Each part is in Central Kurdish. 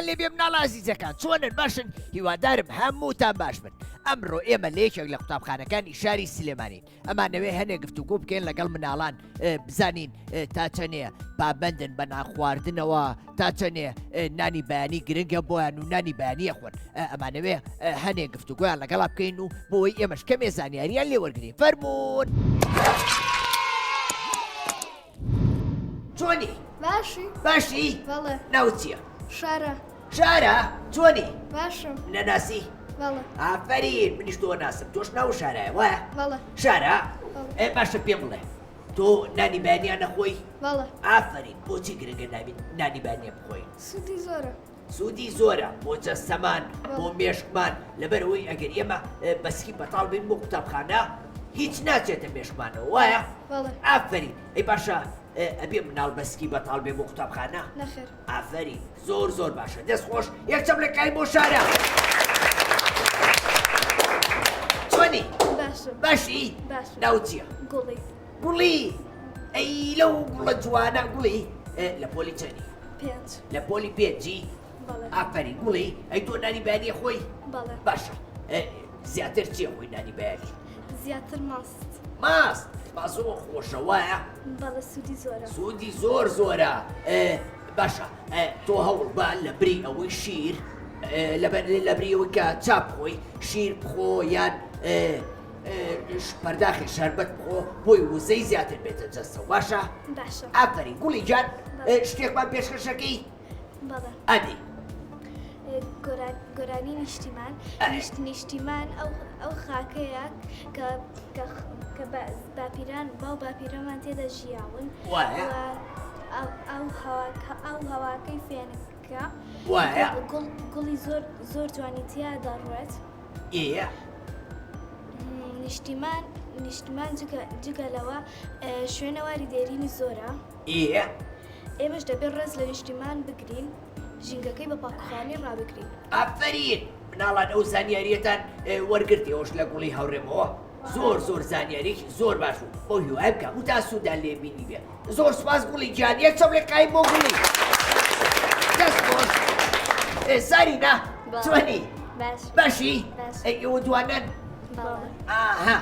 اللي بيمنا عزیزە کان چۆنن باشن هیوادارم هەمووتان باش بن ئەمڕۆ ئێمە لەیەکێک لە قوتابخانەکانی شاری سلێمانی ئەمانەوێ هەنێک گفتوگۆ بکەین لەگەڵ مناڵان بزانین تا چەندێ پابەندن بە ناخواردنەوە تا چەندێ نانی بەیانی گرنگە بۆیان و نانی بەیانیە خۆن ئەمانەوێ هەنێک گفتوگۆیان لەگەڵا بکەین و بۆی ئێمەش کەمێ زانیاریان لێ وەرگرین فەرموون چۆنی باشی ناوت چییە شارە شارە چۆنی باشم نەناسی ئافرین منیش تۆ ناسم تۆش ناو شارایە وایە بەڵێ شارە باشە پێم بڵێ تۆ نانی بەیانیان نەخۆی بەڵێ ئافرین بۆچی گرنگە نانی بەیانیە بخۆی سوودی زۆرە سوودی زۆرە بۆ جەستەمان بۆ مێشکمان لەبەرەوەی ئەگەر ئێمە بەسکی بەتاڵ بین بۆ قوتابخانە هیچ ناچێتە مێشکمانەوە وایە ئافرین ئەی باشە ئەبێ مناڵ بەسکی بەتاڵ بێ بۆ قوتابخانە نەخێر ئافرین زۆر باشە دەست خۆش یەکچەم لە کای بۆ شارە چۆنی باشی ناوت چییە گوڵی ئەی لەو گوڵە جوانە گوڵی لە پۆلی چەندی لە پۆلی پێنجی ئافرین گوڵی ئەی تۆ نانی بەیانیە خۆی باشە زیاتر چییە خۆی نانی بەیانی زیاتر ماست زۆر خۆشە وایە بەڵێ سوودی زۆرە سوودی زۆرە باشە تۆ هەوڵ بە لە بری ئەوەی شیر لە بریەوەی کە چاپ خۆی شیر بخۆ یان پەرداخی شەربەت بخۆ بۆی وزەی زیاتر بێتە جەستە باشە ئافرین گوڵی جان شتێکمان پێشکەشەکەی ئەدی گۆرانی نیشتیمان ئەو خاکەیە کە باپیران باو باپیرەمان تێدا ژیاون ئەو هەواکەی فێنەکە گوڵی زۆر جوانی تیا دەڕوێت نیشتیمان جگەلەوە شوێنەواری دێرینی زۆرە ئێمەش دەبێت ڕێز لە نیشتیمان بگرین ژینگەکەی بە پاکخواانی ڕابگرین ئافرین مناڵان ئەو زانیاریەتان وەرگرتیەوەش لە گوڵی هەوڕێمەوە زۆر زانیاریی زۆر باش بوو بۆ هیوای بکە و تا سوودان لێ بینی بێ زۆر سپاس گوڵی گیان یەکچەم لێ قایم بۆ گوڵی دەست خۆش سارینا چۆنی باشی ئێوە دوانن ئاها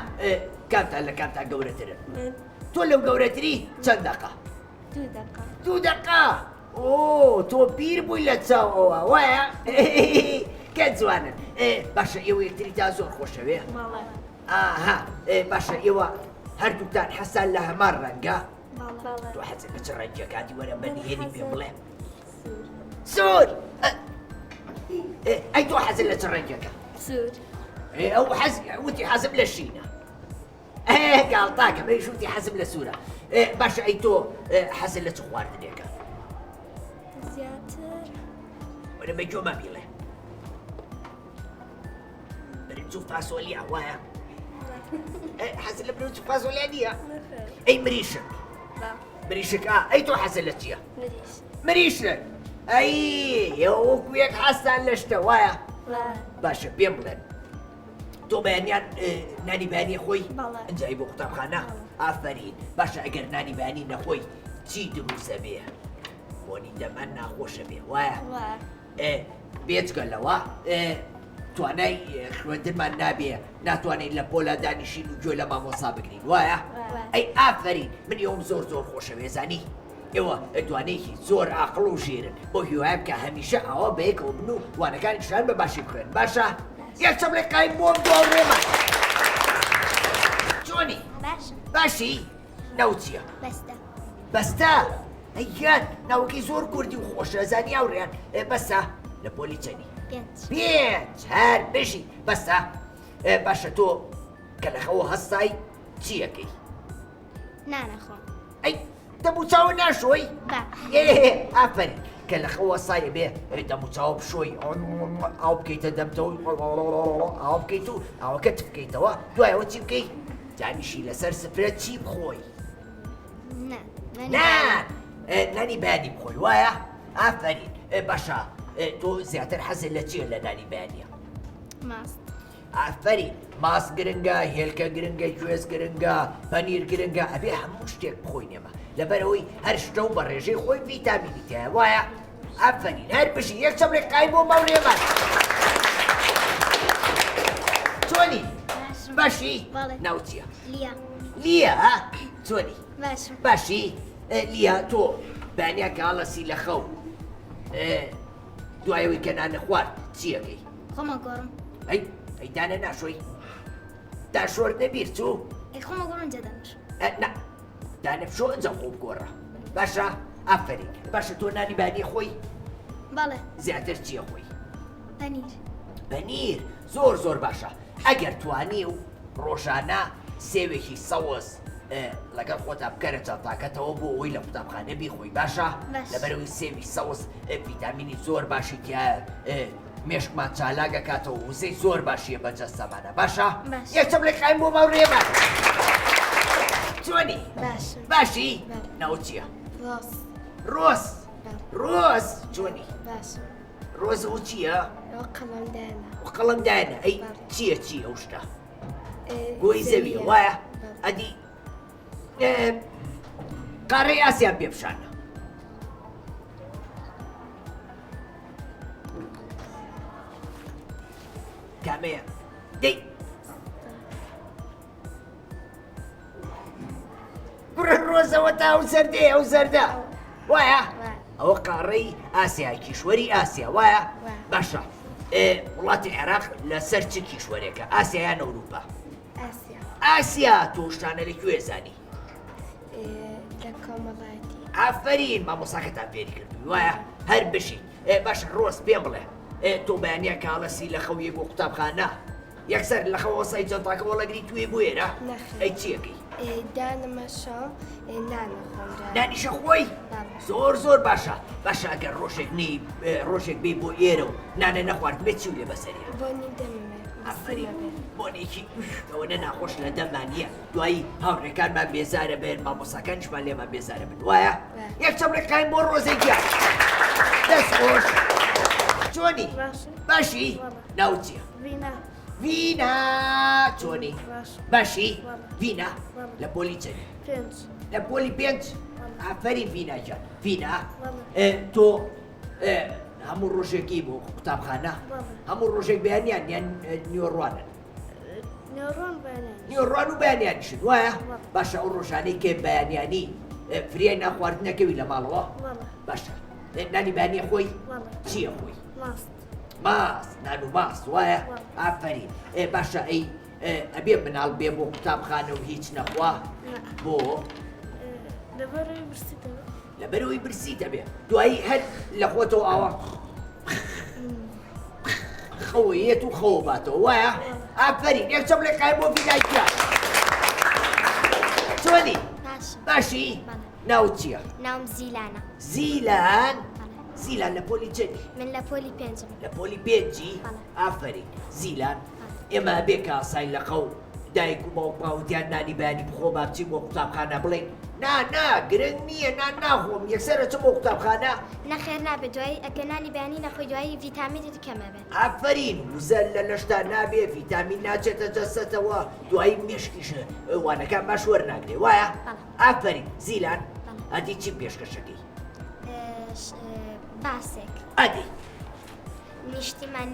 کامتان لە کامتان گەورەترن تۆ لەو گەورەتری چەند دەقە 2 دقە تۆ پیر بووی لە چاوەوە وایە کە جوانن باشە ئێوە یەکتری تا زۆر خۆشەوێ ئاها باشە ئێوە هەردووتان حەسان لە هەمان ڕەنگە تۆ حەزەکە چ ڕەنگەکاتی وەرە بەنهێنی پێ بڵێ سوور ئەی تۆ حەزت لە چ ڕێنگەکە؟ سوور. ئەو وتی حەزم لە شینە. گاڵتاکە منیش وتی حەزم لە سوورە. باشە ئەی تۆ حەزت لە چ خواردنێکە؟ زیاتر وەرە بە جۆمە بیڵێ. برنج و فاسۆلیا وایە؟ حەزت لە برنج و فاسۆلیا نییە؟ ئەی مریشک. مریشک ئەی تۆ حەزت لە چییە؟ مریشک. ئەی وەکو یەک حەستان لە شتە وایە؟ باشە پێم بڵێن. تۆ بەیانیان نانی بەیانی خۆی؟ ئەنجایی بۆ قوتابخانە؟ ئافەرین. باشە ئەگەر نانی بەیانی نەخۆی چی دروستە بێ؟ بۆنی دەمان ناخۆشە بێ وایە؟ بێجگە لەوە توانای خوێندنمان نابێ ناتوانین لە پۆلا دانیشین و گوێ لە مامۆسا بگرین وایە؟ ئەی ئافەرین من ئێوەم زۆر خۆشە وێزانی ئێوە دوانەیەکی زۆر عاقڵ و ژیرن بۆ هیوایە بکە هەمیشە ئەوە بەیەکەوە بن و وانەکانی شان بە باشی بخوێن باشە؟ یەکچەم لێ قایم بۆم دۆڕێمە. چۆنی؟ باشی؟ ناو چییە؟ بەستە؟ ئەیان ناوەکەی زۆر کوردی و خۆشە زانی ئەوڕێیان بەسە لە پۆلی چەنی؟ پێنج هەر بژی بەسە باشە تۆ کە لەخەوە هەستای چیەکەی؟ نانەخۆم. ئەی دەمو چاوە ناشۆی؟ ئافەرین کە لەخەوە سایە بێ دەمو چاوە بشۆی ئاو بکەیتە دەمتەوە ئاو بکەیت و ئاوەکەت بکەیتەوە دوایەوە چی بکەی؟ جانیشی لەسەر سفرە چی بخۆی؟ نانی بەیانی بخۆی وایە؟ ئافەرین باشە تۆ زیاتر حەزت لە چییە لە نانی بەیانیە؟ ماست. ئافەرین ماست گرنگە هێلکە گرنگە گوێز گرنگە پەنیر گرنگە ئەبێ هەموو شتێک بخۆی نێمە لەبەرەوەی هەر شتە و بە ڕێژەی خۆی ڤیتامینی تایە وایە؟ ئافەرین هەر بژی یەکچەم لێ قایم بۆ ماوڕێمان. چۆنی؟ باشی؟ ناو چییە؟ لیا چۆنی؟ باشی؟ لیا تۆ بەیانیاکە هەڵەسی لە خەو دوایەوەی کە نانە خوارد چیەکەی؟ خۆمە گۆڕم. ئەی دانە ناشۆی؟ داشۆر نەبیر چوو؟ خۆمە گۆڕم جەدەمش. نا دانە بشۆ ئەنجە خۆ بگۆڕە. باشە؟ ئافەرین. باشە تۆ نانی بەیانی خۆی؟ بەڵێ. زیاتر چییە خۆی؟ پەنیر. پەنیر زۆر باشە. ئەگەر توانی و ڕۆژانە سێوێکی سەوز لەگەڵ خۆتا بکەرە چەتاکەتەوە بۆ ئەوەی لە قوتابخانە بیخۆی باشە؟ لەبەرەوەی سێوی سەوز ڤیتامینی زۆر باشی تایە مێشکمان چالاگەکاتەوە وزەی زۆر باشیە بە جەستەمانە باشە؟ یەکچەم لێ قایم بۆ ماوڕێمان. چۆنی؟ باشی؟ ناو چییە؟ ڕۆز. ڕۆز چۆنی؟ ڕۆز ئەو چییە؟ قەڵەمدانە. ئەی چییە ئەو شتە؟ گۆی زەویە وایە؟ ئەدی قارەی ئاسیان پێ بشانە. کامەیە؟ دەی کوڕە ڕۆزەوە تا ئەو زەردێ ئەو زەردە وایە؟ ئەوە قارەی ئاسیا کیشوەری ئاسیا وایە؟ باشە وڵاتی عێراق لەسەر چ کیشوەرێکە؟ ئاسیا یان ئەوروپا؟ ئاسیا تۆ شتانە لەکوێ زانی؟ لە کۆمەڵایەتی. ئافەرین مامۆساکەتان فێری کردووی وایە؟ هەر بشی باشە ڕۆز پێم بڵێ تۆ بەیانیاکە هەڵەسی لە خەویە بۆ قوتابخانە یەکسەر لە خەوە سای جەنتاکەوە لەگری توێ بوێرە؟ ئەی چیەکەی؟ دانەمەشە نانەخۆم. نانیشە خۆی؟ زۆر باشە. باشە ئەگەر ڕۆژێک بێ بۆ ئێرە و نانە نەخوارد بێت چی لێ بەسەریە؟ بۆنی دەمێ. ئافەرین بۆنێکی ئەوەنە ناخۆش لە دەمانیە دوایی هاوڕێکانمان بێزارە بێن مامۆساکانیشمان لێمان بێزارە بن وایە؟ یەکچەم لێ قایم بۆ ڕۆزەی گیان. دەست خۆش. چۆنی؟ باشی؟ ناو چییە؟ ڤینا. چۆنی؟ باشی؟ ڤینا لە پۆلی چەندی؟ لە پۆلی پێنج؟ ئافەرین ڤیناجان. ڤینا تۆ هەموو ڕۆژێکی بۆ قوتابخانە؟ هەموو ڕۆژێک بەیانیان یان نیوەڕوانن؟ نیوەڕوان و بەیانیانیشن وایە؟ باشە ئەو ڕۆژانەی کێ بەیانیانی فریای ناخواردنەکەوی لە ماڵەوە؟ باشە نانی بەیانیە خۆی؟ چییە خۆی؟ ماست. نان و ماست وایە؟ ئافەرین باشە ئەی ئەبێ مناڵ بێ بۆ قوتابخانە و هیچ نەخوا؟ بۆ؟ لەبەرەوەی برسی دەبێ دوایی هەر لە خۆتەوە ئاوە خەوەیەت و خەوە باتەوە وایە؟ ئافرین یەکچەم لێ قایم بۆ ڤیلایەتیان چۆنی؟ باشی؟ ناوت چییە؟ ناوم زیلانە. زیلان؟ زیلان لە پۆلی چەندی؟ من لە پۆلی پێنجم. لە پۆلی پێنجی؟ ئافرین زیلان ئێمە بێ کە ئاسای لە قەو دایک و باوکیان نانی بەیانی بخۆ با بچین بۆ قوتابخانە بڵێن نا گرنگ نییە ناخۆم یەکسەرە چ بۆ قوتابخانە؟ نەخێر نابێت دوای ئەگە نانی بەیانی نەخۆی دوایی ڤیتامینت کەمە بێت. ئافرین وزە لە لەشتا نابێ ڤیتامین ناچێتە جەستەوە دوایی مێشکیش وانەکان باش وەرناگرێ وایە؟ ئافرین زیلان ئەدی چی پێشکەشەکەی؟ باسێک. ئەدی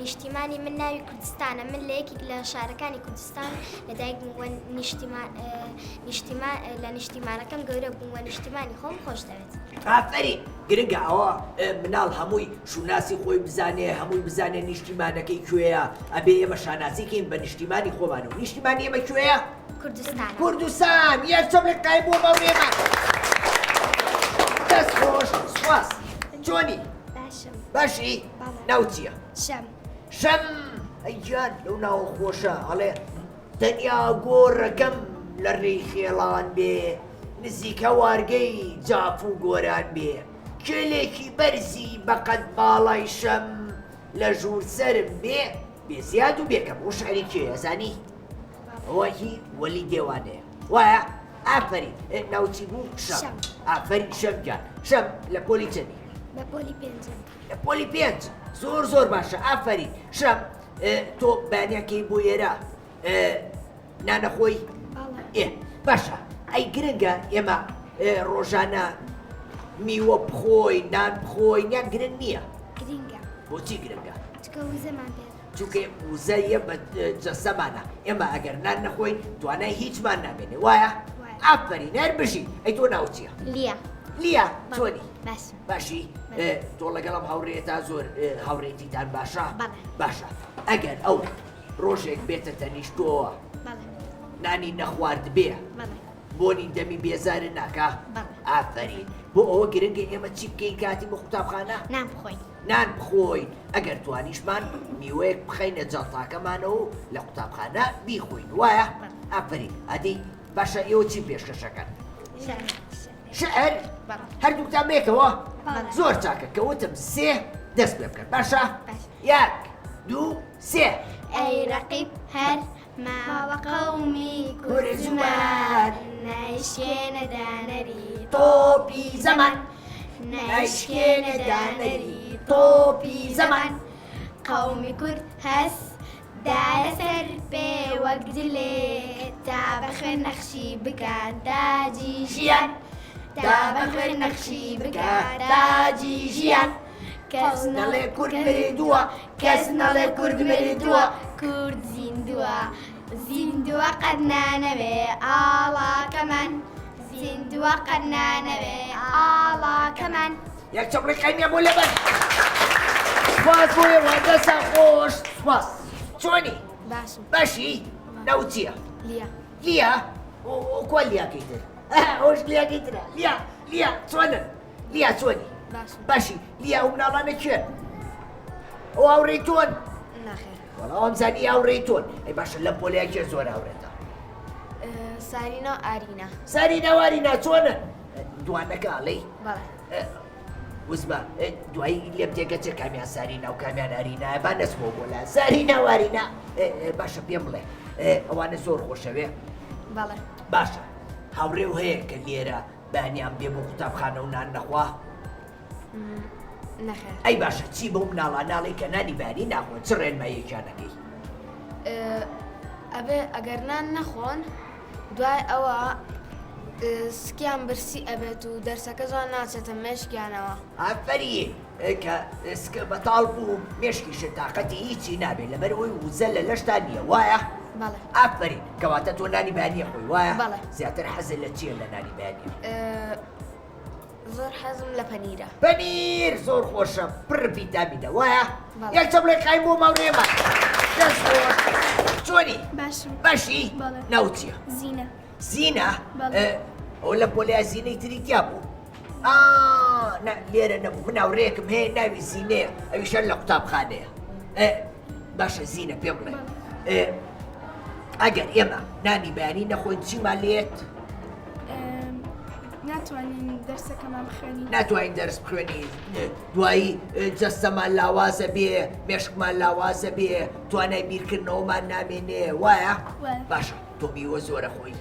نیشتیمانی من ناوی کوردستانە من لە یەکێک لە شارەکانی کوردستان لەدایک بووم لە نیشتیمانەکەم گەورە بووم و نیشتیمانی خۆم خۆش دەوێت. ئافرین گرنگە ئەوە مناڵ هەمووی شوناسی خۆی بزانێ هەمووی بزانێ نیشتیمانەکەی کوێیە ئەبێ ئێمە شانازیکەین بە نیشتیمانی خۆمان و نیشتیمانی ئێمە کوێیە؟ کوردستان یەکچەم لێ قایم بۆ ماوەیەمان دەست خۆش سوپاس چۆنی؟ باشی؟ ناوت چییە؟ شەم ئەیجان لەو ناوە خۆشە ئەڵێ تەنیا گۆڕەکەم لە ڕێی خێڵان بێ نزیکە وارگەی جاف و گۆران بێ کێلێکی بەرزی بەقەد باڵای شەم لە ژوور سەرم بێ بێزیاد و بێکەم بۆ شعری کێ ئەزانی؟ ئەوە هی وەلی دێوانەیە وایە؟ ئافرین ناوچی بوو؟ شەم ئافرین شەمجان شەم لە پۆلی چەندی؟ لە پۆلی پێنجم. لە پۆلی پێنج زۆر باشە ئافرین شەم تۆ بانیەکەی بۆ ئێرە نانەخۆی؟ باشە ئەی گرنگە ئێمە ڕۆژانە میوە بخۆی نان بخۆی یان گرنگ نییە؟ گرنگە. بۆچی گرنگە؟ چکە وزەمان پێ چونکە وزەیە بە جەستەمانە ئێمە ئەگەر نان نەخۆین توانای هیچمان نامێنێ وایە؟ ئافرین هەر بژی ئەی تۆ ناو چییە؟ لیا چۆنی؟ باشی؟ تۆ لەگەڵم هاوڕێتا زۆر هاوڕێتیتان باشە؟ باشە ئەگەر ئەو ڕۆژێک بێتە تەنیشتۆوە نانی نەخوارد بێ بۆنی دەمی بێزارە ناکە؟ ئافرین بۆ ئەوە گرنگە ئێمە چی بکەین کاتی بۆ قوتابخانە؟ نان بخۆین ئەگەر توانیشمان میوەیەک بخەینە جەڵتاکەمانەوە و لە قوتابخانە بیخۆین وایە؟ ئافرین ئەدی باشە ئێوە چی پێشکەشەکەن؟ شعر هەردووکتان بێکەوە؟ زۆر چاکە کەوتم سێ دەست پێ بکەن باشە؟ یەک دوو سێ ئەی ڕەقیب هەر ماوە قەومی کورد زمان نایشکێنە دانەری تۆپی زەمان نایشکێنە دانەری تۆپی زەمان قەومی کورد هەست دایە سەر پێ وەک دلێ تا بەخێر نەخشی بکات تاجی ژیان تا بەخێر نەخشی بکات تاجی ژیان کەس نەڵێ کورد مردووە کەس نەڵێ کورد مردووە کورد زیندووە قەت نانەوێ ئاڵاکەمان زیندووە قەت نانەوێ ئاڵاکەمان یەکچەم لێ قایمیە بۆ لەبەر سوپاس بۆیەوە دەسە خۆش سوپاس چۆنی؟ باشی؟ ناوت چییە؟ لیا کۆ لیاکەی تر؟ ئەوش لیاکەی ترە لیا چۆنن؟ لیا چۆنی؟ باشی لیا ئەو مناڵانە کوێن؟ ئەو هاوڕێی تۆن؟ وەڵا ئەم زانی هاوڕێی تۆن ئەی باشە لەم پۆلەیەکێ زۆر هاوڕێتە؟ سارینا وارینا چۆنن؟ دوانەکە ئەڵێی؟ وزمە دوایی لێم تێگەچێ کامیان سارینا و کامیان ئەرینایە با نەسمەوە بۆ لای سارینا وارینا باشە پێم بڵێ ئەوانە زۆر خۆشەوێ؟ باشە هاوڕێ و هەیە کە لێرە بەیانیان بێ بۆ قوتابخانە و نان نەخوا؟ ئەی باشە چی بەو مناڵان ناڵێ کە نانی بەیانی ناخۆن چ ڕێنماییەکیانەکەی؟ ئەبێ ئەگەر نان نەخۆن دوای ئەوە سکیان برسی ئەبێت و دەرسەکە زۆر ناچێتە مێشکیانەوە. ئافەریە کە سکە بەتاڵ بوو مێشکیشە تااقەتی هیچی نابێت لەبەرەوەی وزە لە لەشتا نییە وایە؟ ئافرین کەواتە تۆ نانی بەیانیە خۆی وایە؟ زیاتر حەزت لە چییە لە نانی بەیانیە؟ زۆر حەزم لە پەنیرە. پەنیر زۆر خۆشە پڕ ڤیتامینە وایە؟ یەکچەم لێ قایم بۆ ماوڕێمان دەست خۆش چۆنی؟ باشی؟ ناوت چییە؟ زینە؟ ئەو لە پۆلیا زینەی تری تیا بوو؟ لێرە نەبوو من هاوڕێیەکم هەیە ناوی زینەیە ئەویشە لە قوتابخانەیە باشە زینە پێ بڵێ ئەگەر ئێمە نانی بەیانی نەخۆین چیمان لێت؟ ناتوانین دەرسەکەمان بخوێنین ناتوانین دەرس بخوێنین دوایی جەستەمان لاوازە بێ مێشکمان لاوازە بێ توانای بیرکردنەوەمان نامێنێ وایە؟ باشە تۆ میوە زۆرە خۆی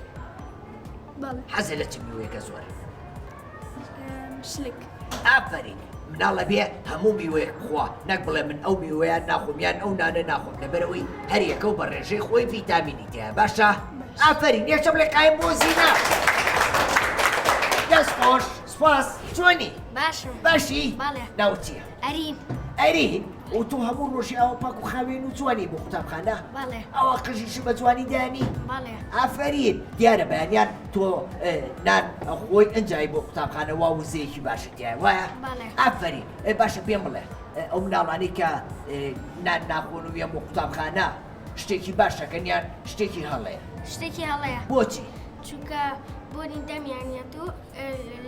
حەزە لە چ میوەیەکە زۆرە؟ شلک ئافرین مناڵە بێ هەموو میوەیەک بخوا نەک بڵێ من ئەو میوەیان ناخۆم یان ئەو نانە ناخۆم لەبەرەوەی هەریەکە و بە ڕێژەی خۆی ڤیتامینی تێیە باشە؟ ئافرین یەکشە بڵێ قایم بۆ زینا دەست خۆش سپاس چۆنی؟ باشم باشی؟ بەڵێ ناو چییە؟ ئەرین ئەرین و تۆ هەموو ڕۆژی ئەوە پاک و خاوێن و جوانی بۆ قوتابخانە؟ بەڵێ ئەوە قژیش بە جوانی دانی؟ بەڵێ ئافرین دیارە بەیانیان تۆ نان خۆی ئەنجای بۆ قوتابخانە وا وزەیەکی باشت دیای وایە؟ بەڵێ ئافرین باشە پێم بڵێ ئەو مناڵانی کە نان ناخۆن و وێم بۆ قوتابخانە شتێکی باشەکەن یان شتێکی هەڵەیە؟ شتێکی هەڵەیە بۆچی؟ چونکە بۆنی دەمیانێت و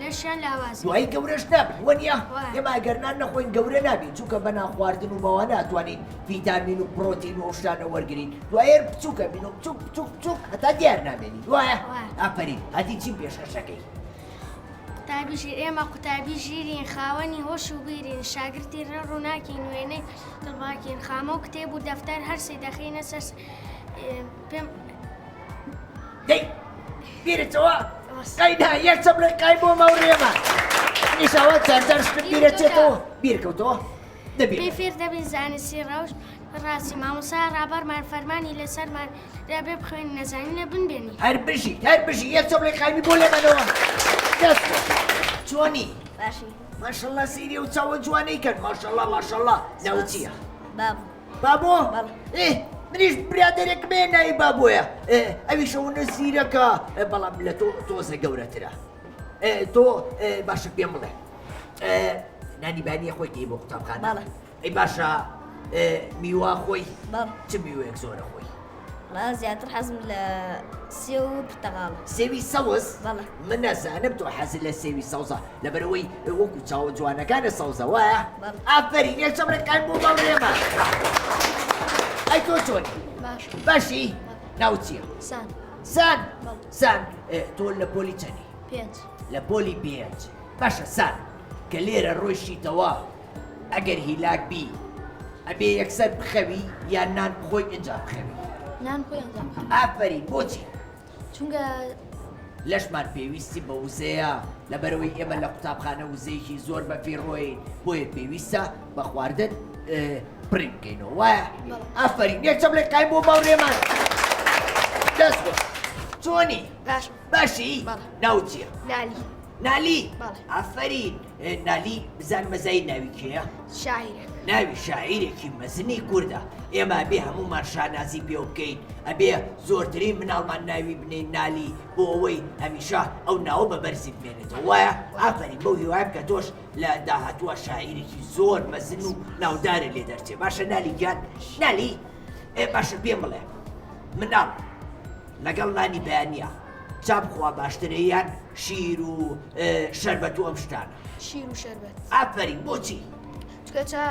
لەشیان لاواز دوایی گەورەش نابن وەنیە ئێمە ئەگەر نان نەخۆین گەورە نابین چونکە بە ناخواردن و بەوە ناتوانین ڤیتامین و پرۆتین و شتانە وەرگین دوایە بچووکە بین و بچوک هەتا دیار نامێنی وایە؟ ئافرین هەتی چیم پێشکەشەکەی؟ قوتابی ژیر ئێمە قوتابی ژیرین خاوەنی هۆش و بیرین شاگرتی ڕووناکین وێنەی دڵباکین خامە و کتێب و دەفتەر هەرسی دەخینە سەر پێم دەی بیرتەوە قەیدا یەکچە بڵێ قای بۆ مەوڕێمە نیشاوە چەندەر شتت بیرەچێتەوە بیرکەوتەوە دەبێت پێی فێر دەبین زانستی ڕەوش ڕاستی مامۆسا ڕابەرمان فەرمانی لەسەرمان رابێ بخوێن نەزانی لە بنبێنی هەر بژی یەکچە بڵێ قایمی بۆ لێمەنەوە دەست چۆنی؟ باشی ماشەڵڵا سیری و چاوە جوانەی کرد ماشەڵڵا ماشەڵڵا ناو چییە؟ بابوو بابۆ؟ منیش برادێرێک بێ ناوی بابۆیە ئەویشەوە نەزیرەکە بەڵام لە تۆ تۆزە گەورەترە تۆ باشە پێم بڵێ نانی بانیە خۆی دێ بۆ قوتابخانە ئەی باشە میوە خۆی چ میوەیەک زۆرە خۆی؟ زیاتر حەزم لە سێو و پرتەقاڵە سێوی سەوز؟ من نەزانم تۆ حەزت لە سێوی سەوزە لەبەرەوەی وەکو چاوە جوانەکانە سەوزە وایە؟ ئافرین یەکچە بڵێ قایم بۆ مەوڕێمە ئەی تۆ چۆنی؟ باشی؟ ناو چییە؟ سان تۆ لە پۆلی چەندی؟ لە پۆلی پێنج باشە سان کە لێرە ڕۆیشتیتەوە ئەگەر هیلاک بی ئەبێ یەکسەر بخەوی یان نان بخۆی ئینجا بخەوی؟ نان خۆی ئەنجام ئافرین بۆچی؟ چونکە لەشمان پێویستی بە وزەیە لەبەرەوەی ئێمە لە قوتابخانە وزەیەکی زۆر بەفیڕۆین بۆیە پێویستە بە خواردن پڕی بکەینەوە وایە؟ ئافرین یەکچە بڵێ قایم بۆ ماوڕێمان دەست بۆ چۆنی؟ باشی؟ ناو چییە؟ نالی؟ ئافرین نالی بزان مەزای ناوی کێیە؟ شاعیرێک ناوی شاعیرێکی مەزنی کووردە ئێمە ئەبێ هەمومان شانازی پێ بکەین ئەبێ زۆرترین مناڵمان ناوی بنین نالی بۆ ئەوەی هەمیشە ئەو ناوە بە بەرزی بمێنێتەوە وایە؟ ئافرین بەو هیوایە بکە تۆش لە داهاتووە شاعیرێکی زۆر مەزن و ناودارە لێ دەرچێ باشە نالی گیان نالی باشە پێم بڵێ مناڵ لەگەڵ نانی بەیانیە چا بخوا باشترەیان شیر و شەربەت و ئەم شتانە؟ شیر و شەربەت ئافرین بۆچی؟ چکە چا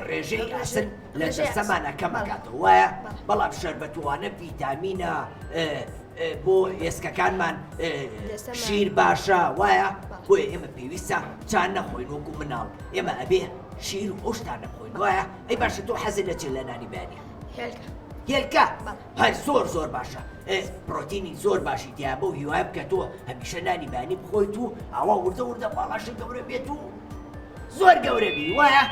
ڕێژەی ئاسن لە جەستەمانە کەمەکاتەوە وایە؟ بەڵام شەربەتوانە ڤیتامینە بۆ ئێسکەکانمان شیر باشە وایە؟ بۆیە ئێمە پێویستە چا نەخۆین وەکو مناڵ ئێمە ئەبێ شیر و ئەو شتانە بخۆین وایە؟ ئەی باشە تۆ حەزت لە چ لە نانی بەیانیە؟ هێلکە؟ هەر زۆر باشە پرۆتینی زۆر باشی تیا بەو هیوایە بکە تۆ هەمیشە نانی بەیانی بخۆیت و ئاوا وردە باڵاشە گەورە بێت و زۆر گەورە بی وایە؟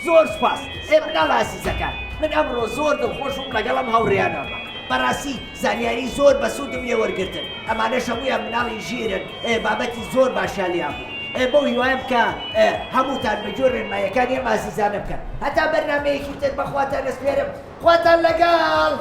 زۆر سپاس مناڵ ئازیزەکان من ئەمڕۆ زۆر دڵخۆشم لەگەڵم هاوڕێیانەوە بەڕاستی زانیاری زۆر بەسوودم لێ وەرگرتن ئەمانەش هەموویان مناڵی ژیرن بابەتی زۆر باشیان لیان بوو بەو هیوایم بکە هەمووتان بەجۆر ڕێنماییەکانی ئێمە ئازیزانە بکەن هەتا بەرنامەیەکی تر بەخواتان دەسپێرم خواتان لەگەڵ